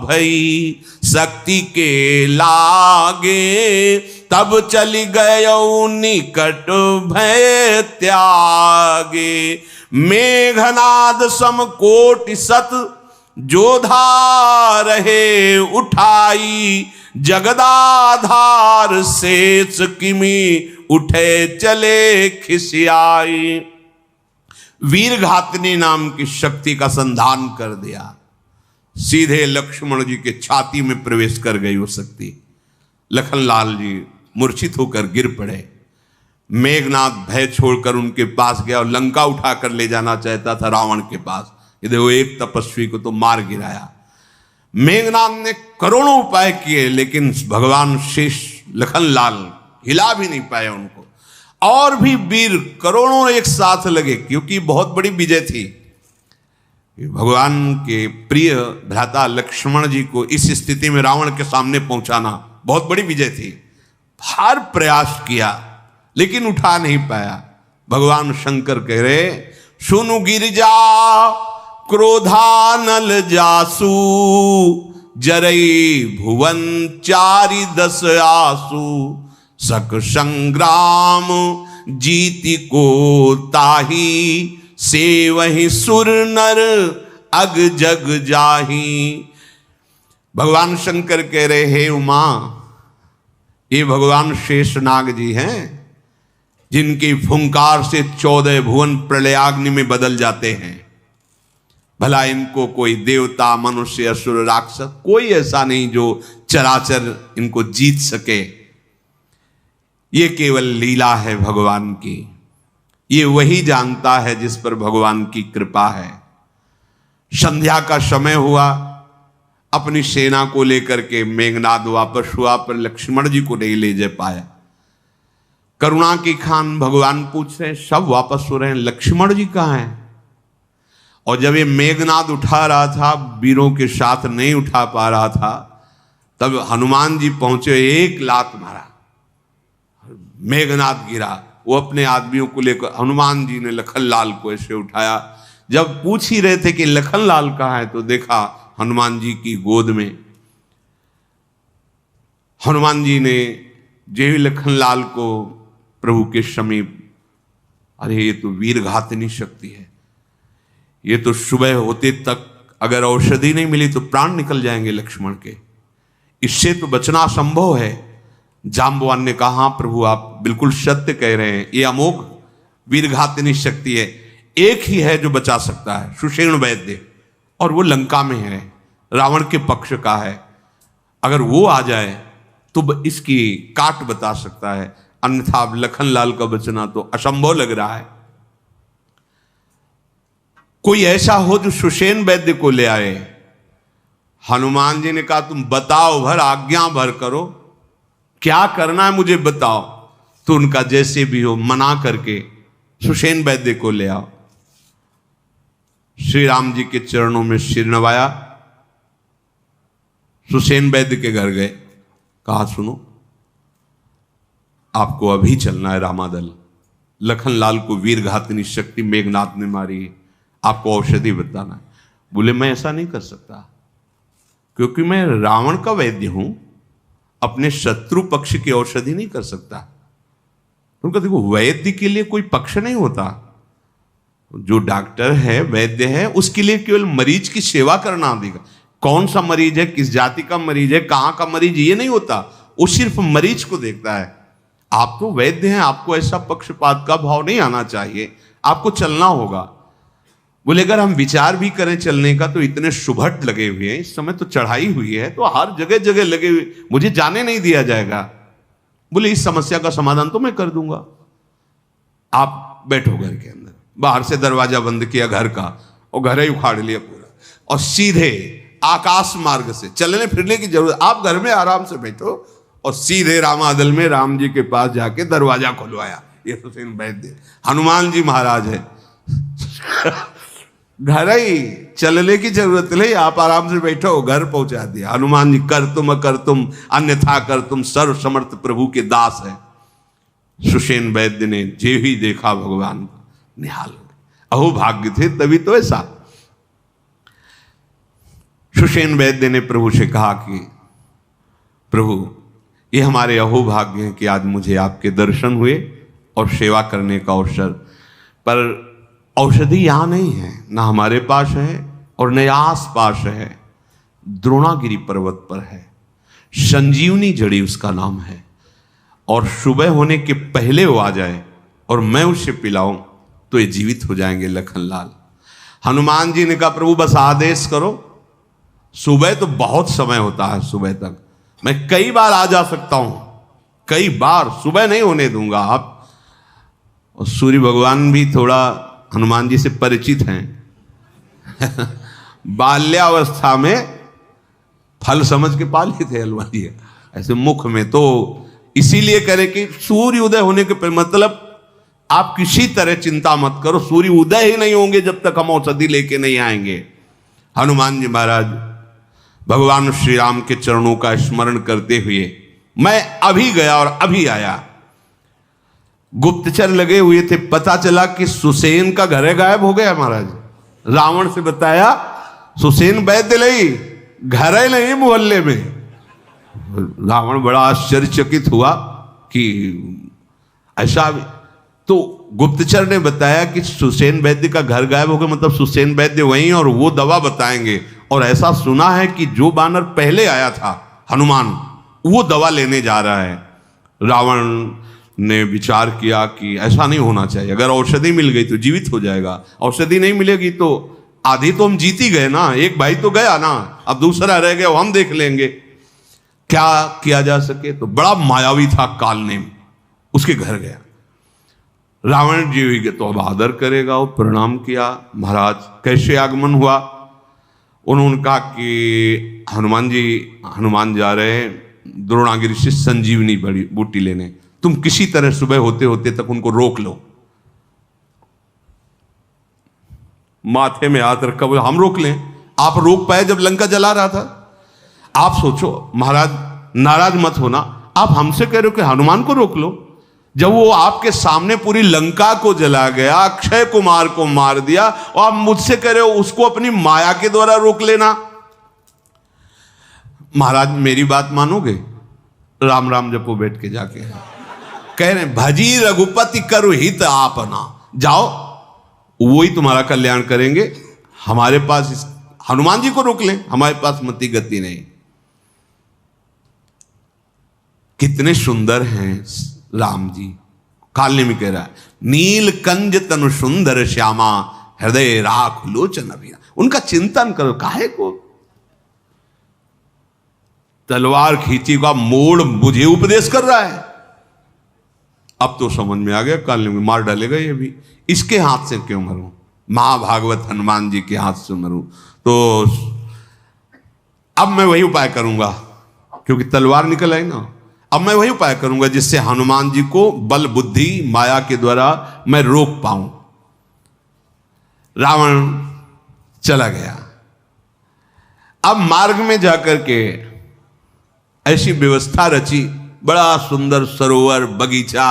भई शक्ति के लागे, तब चली गयो निकट भय त्यागे। मेघनाद सम कोटि सत जोधा रहे उठाई, जगदाधार शेष किमी उठे चले खिसियाई। वीरघातनी नाम की शक्ति का संधान कर दिया। सीधे लक्ष्मण जी के छाती में प्रवेश कर गई वो शक्ति। लखन लाल जी मूर्छित होकर गिर पड़े। मेघनाद भय छोड़कर उनके पास गया और लंका उठाकर ले जाना चाहता था रावण के पास। ये देखो एक तपस्वी को तो मार गिराया। मेघनाद ने करोड़ों उपाय किए लेकिन भगवान शेष लखन लाल हिला भी नहीं पाए उनको। और भी वीर करोड़ों एक साथ लगे क्योंकि बहुत बड़ी विजय थी। भगवान के प्रिय भ्राता लक्ष्मण जी को इस स्थिति में रावण के सामने पहुंचाना बहुत बड़ी विजय थी। हर प्रयास किया लेकिन उठा नहीं पाया। भगवान शंकर कह रहे सुनु गिरिजा क्रोधानल जासु, जरई भुवन चारि दस आसु। सक संग्राम जीति को ताही, से वही सुर नर अग जग जाही। भगवान शंकर कह रहे हे उमा, ये भगवान शेषनाग जी हैं जिनकी फुंकार से 14 भुवन प्रलयाग्नि में बदल जाते हैं। भला इनको कोई देवता मनुष्य असुर राक्षस कोई ऐसा नहीं जो चराचर इनको जीत सके। ये केवल लीला है भगवान की। ये वही जानता है जिस पर भगवान की कृपा है। संध्या का समय हुआ, अपनी सेना को लेकर के मेघनाद वापस हुआ पर लक्ष्मण जी को नहीं ले जा पाया। करुणा की खान भगवान पूछ रहे सब वापस हो रहे हैं, लक्ष्मण जी कहाँ हैं? और जब ये मेघनाद उठा रहा था, वीरों के साथ नहीं उठा पा रहा था, तब हनुमान जी पहुंचे, एक लात मारा, मेघनाद गिरा। वो अपने आदमियों को लेकर हनुमान जी ने लखन लाल को ऐसे उठाया। जब पूछ ही रहे थे कि लखन लाल कहाँ है तो देखा हनुमान जी की गोद में। हनुमान जी ने जो लखन लाल को प्रभु के समीप अरे ये तो वीरघातिनी शक्ति है, ये तो सुबह होते तक अगर औषधि नहीं मिली तो प्राण निकल जाएंगे लक्ष्मण के, इससे तो बचना असंभव है। जाम्बवान ने कहा, हाँ प्रभु आप बिल्कुल सत्य कह रहे हैं, ये अमोघ वीरघातिनी शक्ति है, एक ही है जो बचा सकता है, सुषेण वैद्य, और वो लंका में है, रावण के पक्ष का है। अगर वो आ जाए तो इसकी काट बता सकता है, अन्यथा लखनलाल का बचना तो असंभव लग रहा है। कोई ऐसा हो जो सुषेण वैद्य को ले आए। हनुमान जी ने कहा तुम बताओ भर, आज्ञा भर करो, क्या करना है मुझे बताओ। तो उनका जैसे भी हो मना करके सुषेण वैद्य को ले आओ। श्री राम जी के चरणों में सिर नवाया, सुषेण वैद्य के घर गए, कहा सुनो आपको अभी चलना है रामादल, लखनलाल को वीरघातिनी शक्ति मेघनाथ ने मारी है, आपको औषधि बताना है। बोले मैं ऐसा नहीं कर सकता, क्योंकि मैं रावण का वैद्य हूं, अपने शत्रु पक्ष की औषधि नहीं कर सकता। उनका देखो वैद्य के लिए कोई पक्ष नहीं होता, जो डॉक्टर है वैद्य है उसके लिए केवल मरीज की सेवा करना देगा। कौन सा मरीज है, किस जाति का मरीज है, कहां का मरीज, ये नहीं होता, वो सिर्फ मरीज को देखता है। आप तो वैद्य हैं, आपको ऐसा पक्षपात का भाव नहीं आना चाहिए, आपको चलना होगा। बोले अगर हम विचार भी करें चलने का तो इतने शुभट लगे हुए हैं, इस समय तो चढ़ाई हुई है, तो हर जगह जगह लगे हुए, मुझे जाने नहीं दिया जाएगा। बोले इस समस्या का समाधान तो मैं कर दूंगा, आप बैठो घर के अंदर। बाहर से दरवाजा बंद किया घर का, और घर ही उखाड़ लिया पूरा, और सीधे आकाश मार्ग से, चलने फिरने की जरूरत, आप घर में आराम से बैठो, और सीधे रामादल में राम जी के पास जाके दरवाजा खुलवाया। ये सुषेण वैद्य हनुमान जी महाराज है। घर ही, चलने की जरूरत नहीं, आप आराम से बैठो, घर पहुंचा दिया। हनुमान जी कर तुम अन्यथा कर तुम, सर्व समर्थ प्रभु के दास है। सुषेण वैद्य ने जे ही देखा भगवान को निहाल, अहो भाग्य थे तभी तो ऐसा। सुषेण वैद्य ने प्रभु से कहा कि प्रभु ये हमारे अहो भाग्य हैं कि आज मुझे आपके दर्शन हुए और सेवा करने का अवसर, पर औषधि यहां नहीं है, ना हमारे पास है और न आस पास है, द्रोणागिरी पर्वत पर है, संजीवनी जड़ी उसका नाम है, और सुबह होने के पहले वो आ जाए और मैं उसे पिलाऊं तो ये जीवित हो जाएंगे लखनलाल। हनुमान जी ने कहा प्रभु बस आदेश करो, सुबह तो बहुत समय होता है, सुबह तक मैं कई बार आ जा सकता हूं, कई बार, सुबह नहीं होने दूंगा आप। और सूर्य भगवान भी थोड़ा हनुमान जी से परिचित हैं। बाल्यावस्था में फल समझ के पाले थे हनुमान जी ऐसे मुख में, तो इसीलिए करे कि सूर्य उदय होने के मतलब आप किसी तरह चिंता मत करो, सूर्य उदय ही नहीं होंगे जब तक हम औषधि लेके नहीं आएंगे। हनुमान जी महाराज भगवान श्री राम के चरणों का स्मरण करते हुए, मैं अभी गया और अभी आया। गुप्तचर लगे हुए थे, पता चला कि सुषेण का घर गायब हो गया महाराज। रावण से बताया सुषेण वैद्य नहीं, घर है नहीं मोहल्ले में। रावण बड़ा आश्चर्यचकित हुआ कि ऐसा, तो गुप्तचर ने बताया कि सुषेण वैद्य का घर गायब हो गया, मतलब सुषेण वैद्य वहीं और वो दवा बताएंगे। और ऐसा सुना है कि जो बानर पहले आया था हनुमान, वो दवा लेने जा रहा है। रावण ने विचार किया कि ऐसा नहीं होना चाहिए, अगर औषधि मिल गई तो जीवित हो जाएगा, औषधि नहीं मिलेगी तो आधी तो हम जीत ही गए ना, एक भाई तो गया ना, अब दूसरा रह गया, वो हम देख लेंगे क्या किया जा सके। तो बड़ा मायावी था कालनेम, उसके घर गया। रावण जी हुई तो अब आदर करेगा, और प्रणाम किया। महाराज कैसे आगमन हुआ? उन्होंने कहा कि हनुमान जा रहे हैं द्रोणागिरी से संजीवनी बूटी लेने, तुम किसी तरह सुबह होते होते तक उनको रोक लो। माथे में हाथ रखा, बोले हम रोक लें? आप रोक पाए जब लंका जला रहा था? आप सोचो महाराज, नाराज मत होना, आप हमसे कह रहे हो कि हनुमान को रोक लो, जब वो आपके सामने पूरी लंका को जला गया, अक्षय कुमार को मार दिया, और आप मुझसे कह रहे हो उसको अपनी माया के द्वारा रोक लेना। महाराज मेरी बात मानोगे? राम राम जपो बैठ के जाके, कह रहे भजी रघुपति करु हित आपना, जाओ, वो ही तुम्हारा कल्याण करेंगे। हमारे पास हनुमान जी को रोक लें, हमारे पास मति गति नहीं। कितने सुंदर हैं राम जी। काल्य में कह रहा है, नील कंज तनु सुंदर श्यामा, हृदय राख लोचन अभिया। उनका चिंतन करो, काहे को तलवार खींची का मोड़ मुझे उपदेश कर रहा है। अब तो समझ में आ गया, काल्य में मार डालेगा ये भी, इसके हाथ से क्यों मरूं, महाभागवत हनुमान जी के हाथ से मरूं। तो अब मैं वही उपाय करूंगा, क्योंकि तलवार निकल आई ना। अब मैं वही उपाय करूंगा जिससे हनुमान जी को बल बुद्धि माया के द्वारा मैं रोक पाऊं। रावण चला गया। अब मार्ग में जाकर के ऐसी व्यवस्था रची, बड़ा सुंदर सरोवर, बगीचा,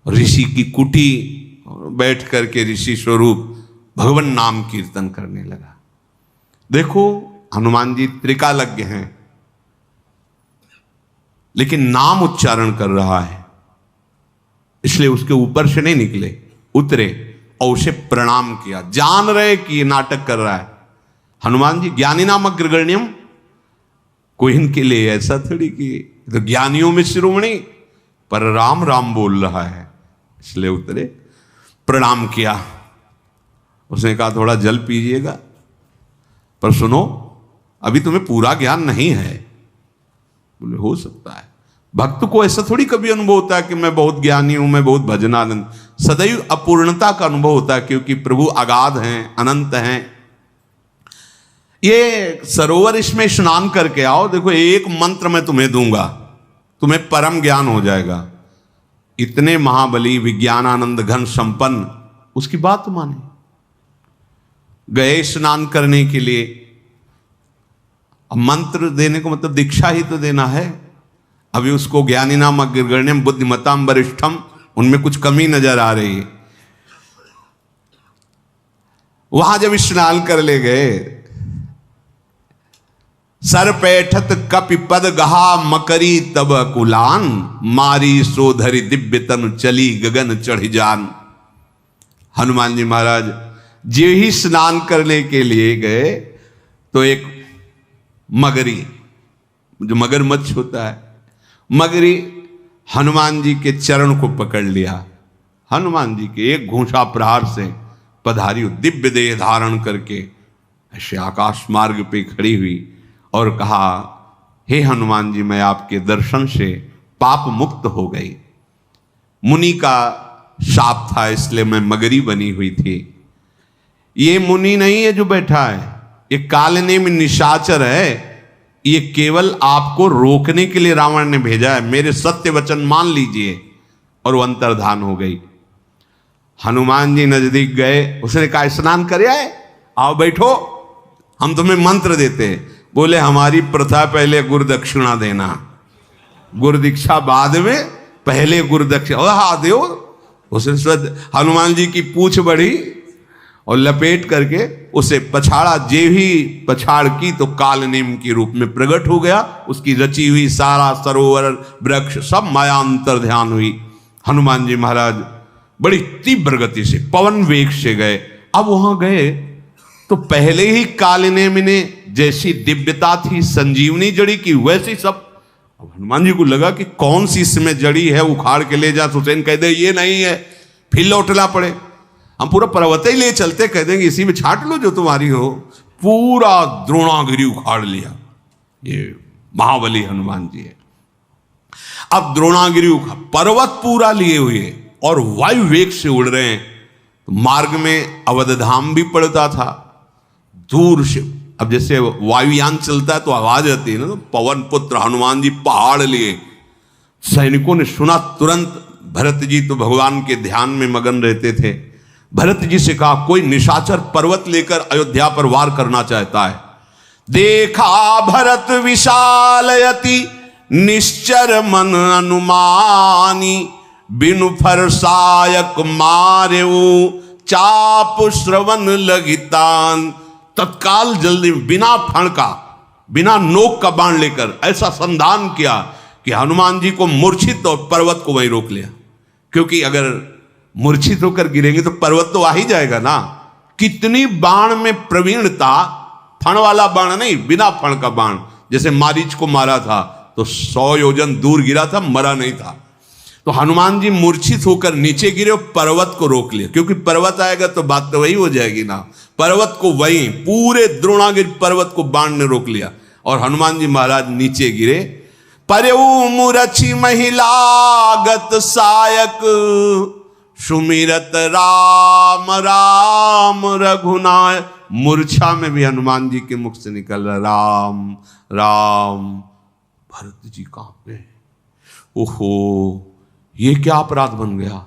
ऋषि की कुटी, बैठ करके ऋषि स्वरूप भगवान नाम कीर्तन करने लगा। देखो हनुमान जी त्रिकालज्ञ हैं, लेकिन नाम उच्चारण कर रहा है, इसलिए उसके ऊपर से नहीं निकले, उतरे और उसे प्रणाम किया। जान रहे कि ये नाटक कर रहा है। हनुमान जी ज्ञानी नाम अग्रगण्यम, कोई इनके लिए ऐसा थोड़ी कि तो ज्ञानियों में शिरोमणि, पर राम राम बोल रहा है, इसलिए उतरे, प्रणाम किया। उसने कहा थोड़ा जल पीजिएगा, पर सुनो अभी तुम्हें पूरा ज्ञान नहीं है। बोले हो सकता है, भक्त को ऐसा थोड़ी कभी अनुभव होता है कि मैं बहुत ज्ञानी हूं, मैं बहुत भजनानंद। सदैव अपूर्णता का अनुभव होता है, क्योंकि प्रभु अगाध हैं, अनंत हैं। ये सरोवर, इसमें स्नान करके आओ, देखो एक मंत्र मैं तुम्हें दूंगा, तुम्हें परम ज्ञान हो जाएगा। इतने महाबली विज्ञानानंद घन संपन्न उसकी बात माने, गए स्नान करने के लिए। अब मंत्र देने को मतलब दीक्षा ही तो देना है। अभी उसको ज्ञानी नाम अग्रगण्यम बुद्धिमताम वरिष्ठम, उनमें कुछ कमी नजर आ रही है। वहां जब स्नान कर ले गए, सर पैठत कपि पद गहा मकरी तब कुलान, मारी सोधरी दिव्य तनु चली गगन चढ़ी जान। हनुमान जी महाराज जे ही स्नान करने के लिए गए तो एक मगरी, जो मगरमच्छ होता है, मगरी हनुमान जी के चरण को पकड़ लिया। हनुमान जी के एक घूंसा प्रहार से पधारी, दिव्य देह धारण करके ऐसे आकाश मार्ग पे खड़ी हुई और कहा, हे हनुमान जी, मैं आपके दर्शन से पाप मुक्त हो गई। मुनि का शाप था, इसलिए मैं मगरी बनी हुई थी। ये मुनि नहीं है जो बैठा है, ये कालनेमी निशाचर है। ये केवल आपको रोकने के लिए रावण ने भेजा है, मेरे सत्य वचन मान लीजिए। और वो अंतर्धान हो गई। हनुमान जी नजदीक गए, उसने कहा स्नान करे आए, आओ बैठो, हम तुम्हें मंत्र देते हैं। बोले हमारी प्रथा पहले गुरु दक्षिणा देना, गुरु दीक्षा बाद में, पहले गुरु दक्षिणा। हाँ दो। उसने हनुमान जी की पूंछ बढ़ी और लपेट करके उसे पछाड़ा। जे ही पछाड़ की तो कालनेम के रूप में प्रकट हो गया। उसकी रची हुई सारा सरोवर वृक्ष सब माया अंतर ध्यान हुई। हनुमान जी महाराज बड़ी तीव्र गति से पवन वेग से गए। अब वहां गए तो पहले ही कालनेम ने जैसी दिव्यता थी, संजीवनी जड़ी की, वैसी सब। अब हनुमान जी को लगा कि कौन सी इसमें जड़ी है, उखाड़ के ले जा। हुसैन कह दे ये नहीं है, फिर लौटना पड़े, हम पूरा पर्वत ही ले चलते, कह देंगे इसी में छाट लो जो तुम्हारी हो। पूरा द्रोणागिरी उखाड़ लिया। ये महाबली हनुमान जी है। अब द्रोणागिरी पर्वत पूरा लिए हुए और वायु वेग से उड़ रहे हैं। तो मार्ग में अवधधाम भी पड़ता था दूर से। अब जैसे वायुयान चलता है तो आवाज आती है ना, तो पवन पुत्र हनुमान जी पहाड़ लिए। सैनिकों ने सुना तुरंत। भरत जी तो भगवान के ध्यान में मगन रहते थे। भरत जी से कहा कोई निशाचर पर्वत लेकर अयोध्या पर वार करना चाहता है। देखा भरत विशालयति निश्चर मन अनुमानी, बिनु फरसायक मारेऊ चाप श्रवण लगितान। तत्काल जल्दी बिना फण का, बिना नोक का बाण लेकर ऐसा संधान किया कि हनुमान जी को मूर्छित और पर्वत को वहीं रोक लिया। क्योंकि अगर मूर्छित होकर गिरेंगे तो पर्वत तो आ ही जाएगा ना। कितनी बाण में प्रवीणता, फण वाला बाण नहीं, बिना फण का बाण। जैसे मारीच को मारा था तो 100 योजन दूर गिरा था, मरा नहीं था। तो हनुमान जी मूर्छित होकर नीचे गिरे और पर्वत को रोक लिया, क्योंकि पर्वत आएगा तो बात तो वही हो जाएगी ना। पर्वत को वहीं पूरे द्रोणागिरि पर्वत को बाण ने रोक लिया और हनुमान जी महाराज नीचे गिरे। परऊ मूरछी महिला गत सायक, सुमिरत राम राम रघुनाय। मूर्छा में भी हनुमान जी के मुख से निकल रहा राम राम। भरत जी कांपे, ओहो ये क्या अपराध बन गया।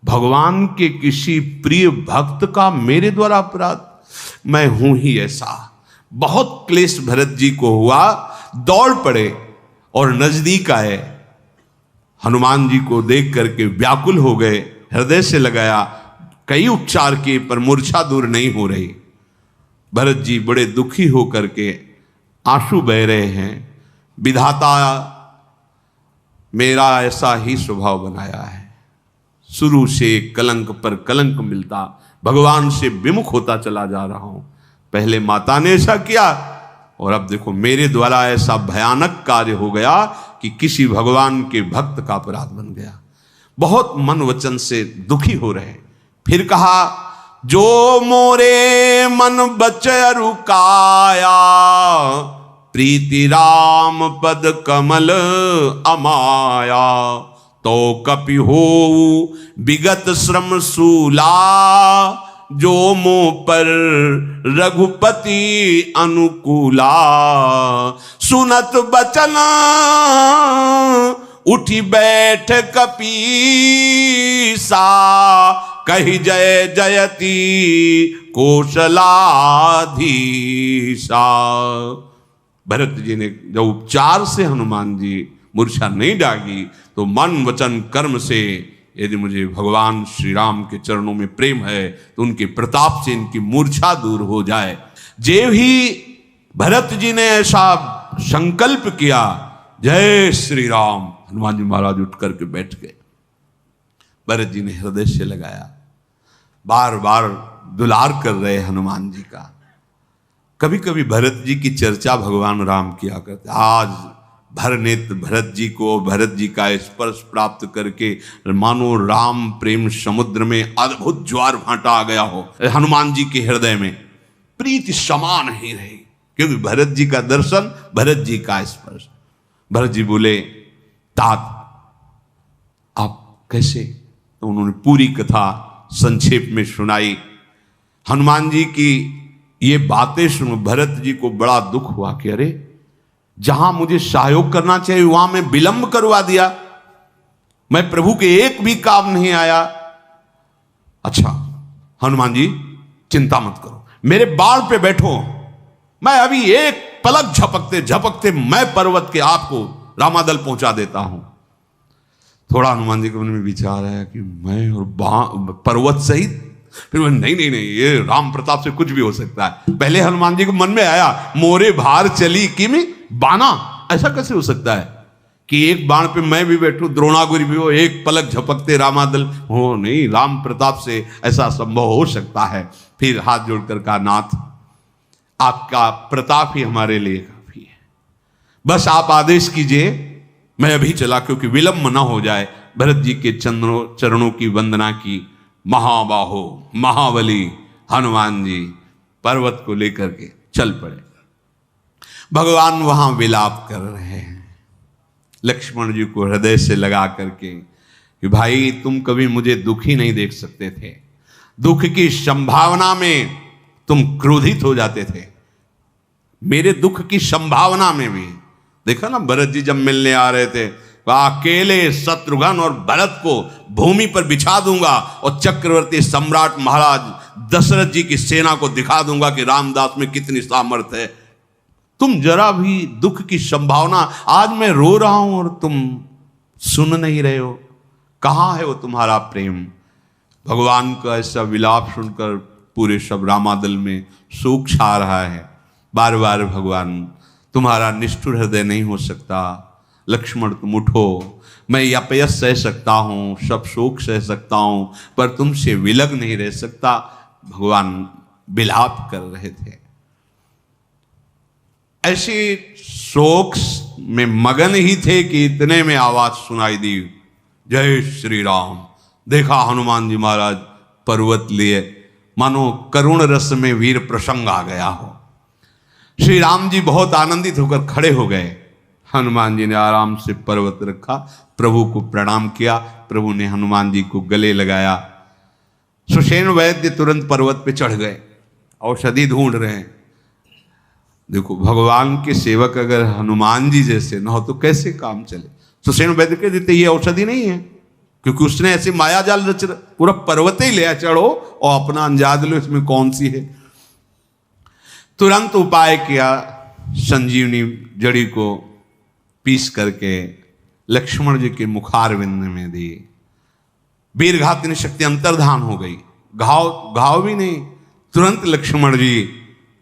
भगवान के किसी प्रिय भक्त का मेरे द्वारा अपराध, मैं हूं ही ऐसा। बहुत क्लेश भरत जी को हुआ, दौड़ पड़े और नजदीक आए। हनुमान जी को देख करके व्याकुल हो गए, हृदय से लगाया, कई उपचार किए पर मूर्छा दूर नहीं हो रही। भरत जी बड़े दुखी होकर के आंसू बह रहे हैं। विधाता मेरा ऐसा ही स्वभाव बनाया है, शुरू से कलंक पर कलंक मिलता, भगवान से विमुख होता चला जा रहा हूं। पहले माता ने ऐसा किया और अब देखो मेरे द्वारा ऐसा भयानक कार्य हो गया कि किसी भगवान के भक्त का अपराध बन गया। बहुत मन वचन से दुखी हो रहे। फिर कहा जो मोरे मन बचय रुकाया, प्रीति राम पद कमल अमाया। तो कपि हो विगत श्रम सूला, जो मोह पर रघुपति अनुकूला। सुनत बचन उठी बैठ कपीसा, कही जय जयति कौशलाधीशा। भरत जी ने जब उपचार से हनुमान जी मूर्छा नहीं डागी तो मन वचन कर्म से यदि मुझे भगवान श्री राम के चरणों में प्रेम है तो उनके प्रताप से इनकी मूर्छा दूर हो जाए। जे ही भरत जी ने ऐसा संकल्प किया, जय श्री राम, हनुमान जी महाराज उठ करके बैठ गए। भरत जी ने हृदय से लगाया, बार बार दुलार कर रहे हनुमान जी का। कभी कभी भरत जी की चर्चा भगवान राम किया करते। आज भर नेत्र भरत जी को, भरत जी का स्पर्श प्राप्त करके मानो राम प्रेम समुद्र में अद्भुत ज्वार भाटा आ गया हो। हनुमान जी के हृदय में प्रीति समान ही रही, क्योंकि भरत जी का दर्शन, भरत जी का स्पर्श। भरत जी बोले तात आप कैसे? तो उन्होंने पूरी कथा संक्षेप में सुनाई। हनुमान जी की ये बातें सुन भरत जी को बड़ा दुख हुआ कि अरे जहां मुझे सहयोग करना चाहिए वहां मैं विलंब करवा दिया, मैं प्रभु के एक भी काम नहीं आया। अच्छा हनुमान जी चिंता मत करो, मेरे बाण पे बैठो, मैं अभी एक पलक झपकते झपकते मैं पर्वत के आपको रामादल पहुंचा देता हूं। थोड़ा हनुमान जी के मन में विचार आया कि मैं और पर्वत सहित, फिर नहीं नहीं नहीं, ये राम प्रताप से कुछ भी हो सकता है। पहले हनुमान जी को मन में आया मोरे भार चली कि में बाना, ऐसा कैसे हो सकता है कि एक बाण पे मैं भी बैठूं, द्रोणागिरि भी हो, एक पलक झपकते रामादल हो? नहीं, राम प्रताप से ऐसा संभव हो सकता है। फिर हाथ जोड़कर कहा नाथ आपका प्रताप ही हमारे लिए काफी है, बस आप आदेश कीजिए, मैं अभी चला, क्योंकि विलंब न हो जाए। भरत जी के चरणों की वंदना की। महाबाहो महाबली हनुमान जी पर्वत को लेकर के चल पड़े। भगवान वहां विलाप कर रहे हैं, लक्ष्मण जी को हृदय से लगा करके कि भाई तुम कभी मुझे दुखी नहीं देख सकते थे, दुख की संभावना में तुम क्रोधित हो जाते थे, मेरे दुख की संभावना में भी। देखा ना भरत जी जब मिलने आ रहे थे, अकेले शत्रुघ्न और भरत को भूमि पर बिछा दूंगा और चक्रवर्ती सम्राट महाराज दशरथ जी की सेना को दिखा दूंगा कि रामदास में कितनी सामर्थ्य है। तुम जरा भी दुख की संभावना, आज मैं रो रहा हूं और तुम सुन नहीं रहे हो, कहां है वो तुम्हारा प्रेम? भगवान का ऐसा विलाप सुनकर पूरे सब रामादल में शोक छा रहा है। बार बार भगवान तुम्हारा निष्ठुर हृदय नहीं हो सकता, लक्ष्मण तुम उठो। मैं अपयश सह सकता हूँ, सब शोक सह सकता हूँ, पर तुमसे विलग नहीं रह सकता। भगवान विलाप कर रहे थे। ऐसे शोक में मगन ही थे कि इतने में आवाज सुनाई दी, जय श्री राम। देखा हनुमान जी महाराज पर्वत लिए, मानो करुण रस में वीर प्रसंग आ गया हो। श्री राम जी बहुत आनंदित होकर खड़े हो गए। हनुमान जी ने आराम से पर्वत रखा, प्रभु को प्रणाम किया। प्रभु ने हनुमान जी को गले लगाया। सुषेण वैद्य तुरंत पर्वत पे चढ़ गए, औषधि ढूंढ रहे हैं। देखो, भगवान के सेवक अगर हनुमान जी जैसे न हो तो कैसे काम चले। सुषेण वैद्य के देते ये औषधि नहीं है, क्योंकि उसने ऐसे माया जाल रच पूरा पर्वत ही ले चढ़ो और अपना अंजाद लो, इसमें कौन सी है। तुरंत उपाय किया, संजीवनी जड़ी को पीस करके लक्ष्मण जी के मुखारविंद में दी। वीरघातिनी शक्ति अंतर्धान हो गई। घाव भी नहीं, तुरंत लक्ष्मण जी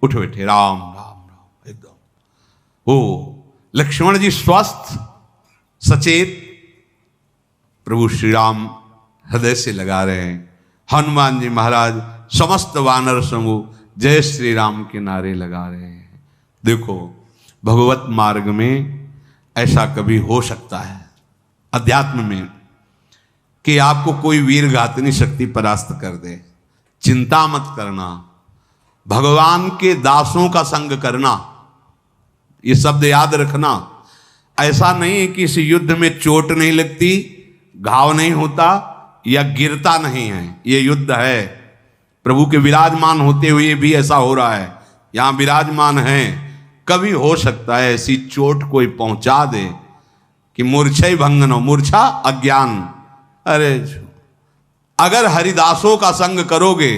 उठ बैठे। राम राम राम एकदम। ओ लक्ष्मण जी स्वस्थ सचेत, प्रभु श्री राम हृदय से लगा रहे हैं। हनुमान जी महाराज समस्त वानर समूह जय श्री राम के नारे लगा रहे हैं। देखो, भगवत मार्ग में ऐसा कभी हो सकता है अध्यात्म में कि आपको कोई वीरघातिनी शक्ति परास्त कर दे। चिंता मत करना, भगवान के दासों का संग करना। ये शब्द याद रखना। ऐसा नहीं है कि इस युद्ध में चोट नहीं लगती, घाव नहीं होता या गिरता नहीं है। ये युद्ध है, प्रभु के विराजमान होते हुए भी ऐसा हो रहा है। यहां विराजमान है, कभी हो सकता है ऐसी चोट कोई पहुंचा दे कि मूर्छा ही भंगन हो। मूर्छा अज्ञान। अरे अगर हरिदासों का संग करोगे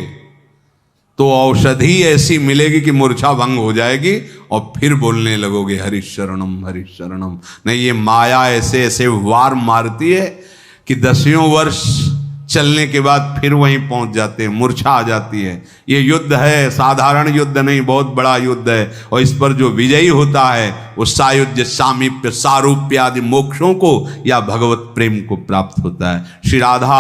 तो औषधि ऐसी मिलेगी कि मूर्छा भंग हो जाएगी और फिर बोलने लगोगे हरिशरणम हरिशरणम। नहीं, ये माया ऐसे ऐसे वार मारती है कि 10 वर्ष चलने के बाद फिर वहीं पहुंच जाते हैं, मूर्छा आ जाती है। ये युद्ध है, साधारण युद्ध नहीं, बहुत बड़ा युद्ध है। और इस पर जो विजयी होता है वो सायुज्य, सामीप्य, सारूप्य आदि मोक्षों को या भगवत प्रेम को प्राप्त होता है। श्री राधा